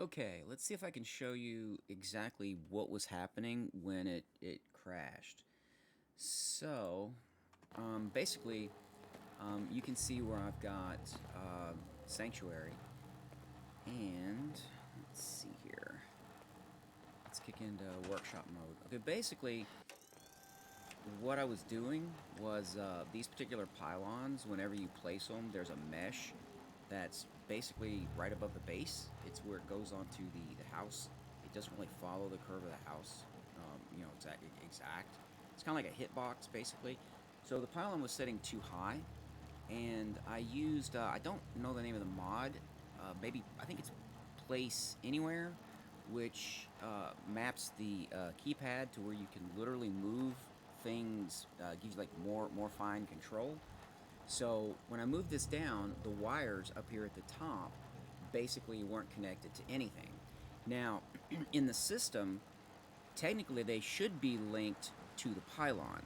Okay, let's see if I can show you exactly what was happening when it crashed. So, basically, you can see where I've got Sanctuary. And, let's see here. Let's kick into workshop mode. Okay, basically, what I was doing was these particular pylons, whenever you place them, there's a mesh that's basically right above the base. It's where it goes onto the house. It doesn't really follow the curve of the house, exact. It's kind of like a hitbox, basically. So the pylon was setting too high, and I used, I don't know the name of the mod, maybe, I think it's Place Anywhere, which maps the keypad to where you can literally move things, gives you like more fine control. So when I moved this down, the wires up here at the top basically weren't connected to anything. Now, in the system, technically they should be linked to the pylon,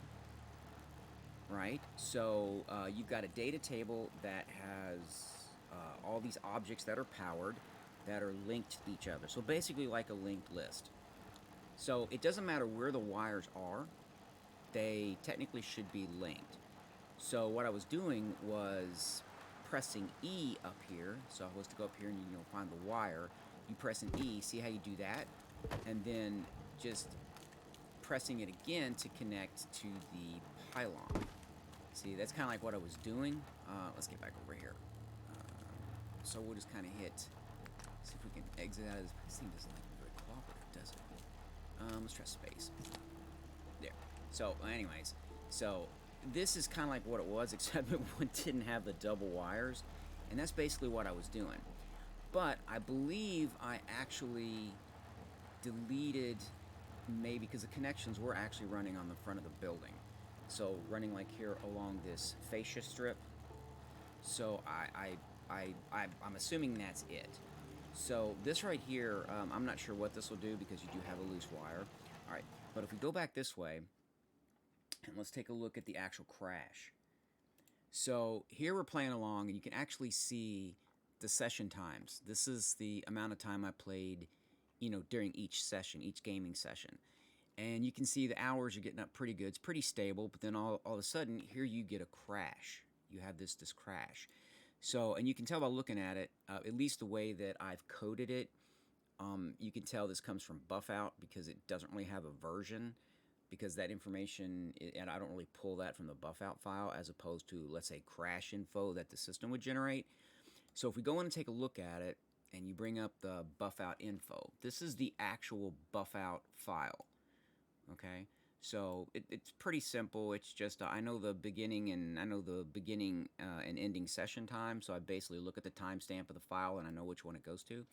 right? So you've got a data table that has all these objects that are powered that are linked to each other. So basically like a linked list. So it doesn't matter where the wires are, they technically should be linked. So what I was doing was pressing E up here. So I was to go up here and find the wire. You press an E, see how you do that, and then just pressing it again to connect to the pylon. See, that's kind of like what I was doing. Let's get back over here. So we'll just kind of hit. See if we can exit out of this. This thing doesn't like very cooperative, does it? Let's try space. There. So, anyways, so this is kind of like what it was, except it didn't have the double wires, and that's basically what I was doing. But I believe I actually deleted, maybe because the connections were actually running on the front of the building, so running like here along this fascia strip. So I'm assuming that's it. So this right here, I'm not sure what this will do because you do have a loose wire. All right, but if we go back this way, and let's take a look at the actual crash. So here we're playing along, and you can actually see the session times. This is the amount of time I played, during each session, each gaming session. And you can see the hours are getting up pretty good. It's pretty stable, but then all of a sudden, here you get a crash. You have this crash. So, and you can tell by looking at it, at least the way that I've coded it, you can tell this comes from Buffout because it doesn't really have a version, because that information, and I don't really pull that from the Buffout file as opposed to, let's say, crash info that the system would generate. So if we go in and take a look at it, and you bring up the Buffout info, this is the actual Buffout file, okay? So it's pretty simple. It's just I know the beginning and ending session time, so I basically look at the timestamp of the file and I know which one it goes to.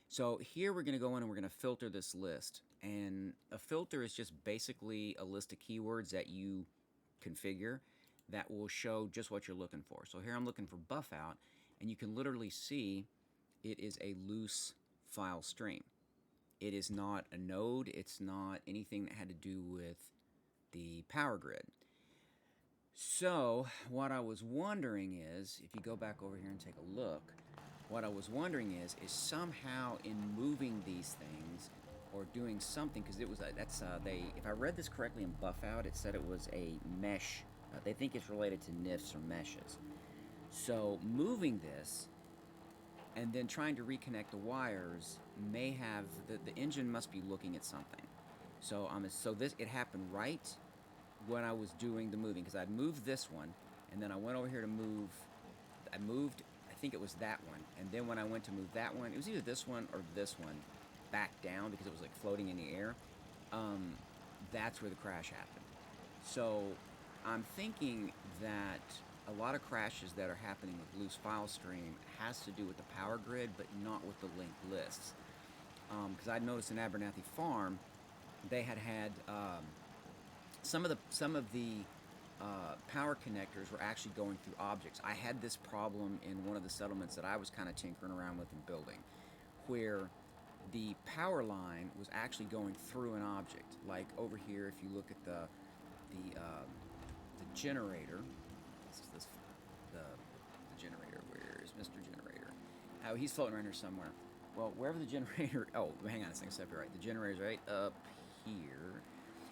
So here we're going to go in and we're going to filter this list. And a filter is just basically a list of keywords that you configure that will show just what you're looking for. So here I'm looking for Buffout, and you can literally see it is a loose file stream. It is not a node. It's not anything that had to do with the power grid. So what I was wondering is, if you go back over here and take a look, what I was wondering is somehow in moving these things or doing something, because it was if I read this correctly in Buffout, it said it was a mesh. They think it's related to NIFs or meshes. So moving this and then trying to reconnect the wires may have the engine must be looking at something. So it happened right when I was doing the moving, because I'd moved this one and then I went over here to move. I moved, I think it was that one, and then when I went to move that one, it was either this one or this one back down because it was like floating in the air. That's where the crash happened. So I'm thinking that a lot of crashes that are happening with loose file stream has to do with the power grid, but not with the linked lists. Because I'd noticed in Abernathy Farm, they had some of the power connectors were actually going through objects. I had this problem in one of the settlements that I was kind of tinkering around with and building, where the power line was actually going through an object. Like over here, if you look at the generator, the generator. Where is Mr. Generator? Oh, he's floating around here somewhere. well, wherever the generator, oh, hang on a second, step here, right. The generator's right up here.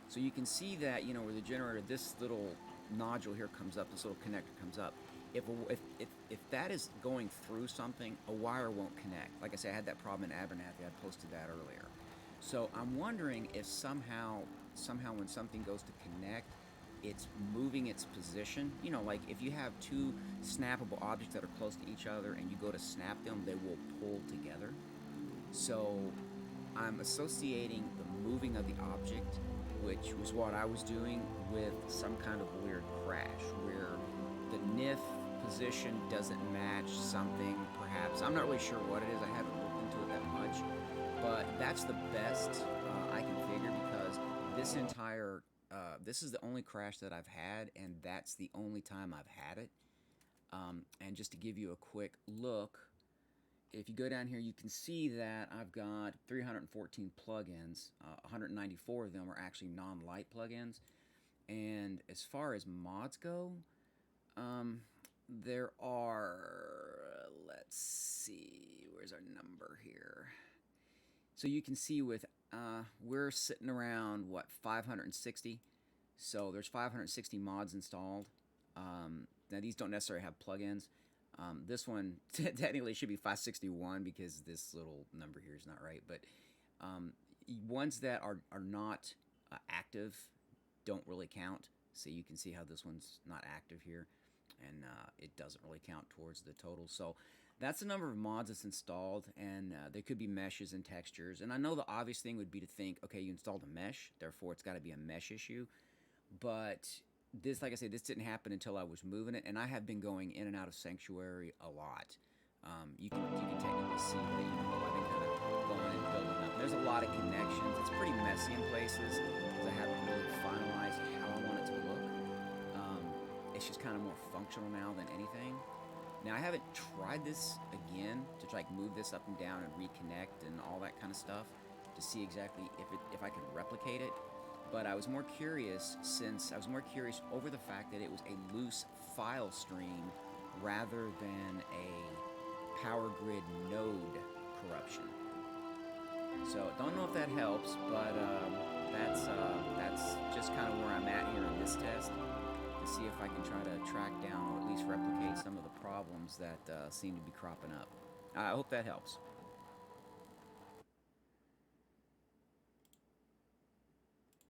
So you can see that, where the generator, this little nodule here comes up, this little connector comes up. If that is going through something, a wire won't connect. Like I said, I had that problem in Abernathy. I posted that earlier. So I'm wondering if somehow when something goes to connect, it's moving its position. Like if you have two snappable objects that are close to each other and you go to snap them, they will pull together. So I'm associating the moving of the object, which was what I was doing, with some kind of weird crash where the NIF position doesn't match something, perhaps. I'm not really sure what it is. I haven't looked into it that much. But that's the best I can figure, because this is the only crash that I've had, and that's the only time I've had it. And just to give you a quick look, if you go down here, you can see that I've got 314 plugins. 194 of them are actually non-light plugins. And as far as mods go, there are, let's see, where's our number here? So you can see we're sitting around, 560. So there's 560 mods installed. Now these don't necessarily have plugins. This one technically should be 561 because this little number here is not right. But ones that are not active don't really count. So you can see how this one's not active here, and it doesn't really count towards the total. So that's the number of mods that's installed, and there could be meshes and textures. And I know the obvious thing would be to think, okay, you installed a mesh, therefore it's got to be a mesh issue. But this, like I said, this didn't happen until I was moving it, and I have been going in and out of Sanctuary a lot. You can technically see that, I've been kind of going and building up. There's a lot of connections. It's pretty messy in places because I haven't really finalized how I want it to look. It's just kind of more functional now than anything. Now, I haven't tried this again to try move this up and down and reconnect and all that kind of stuff to see exactly if I can replicate it. But I was more curious over the fact that it was a loose file stream rather than a power grid node corruption. So don't know if that helps, but that's just kind of where I'm at here in this test, to see if I can try to track down or at least replicate some of the problems that seem to be cropping up. I hope that helps.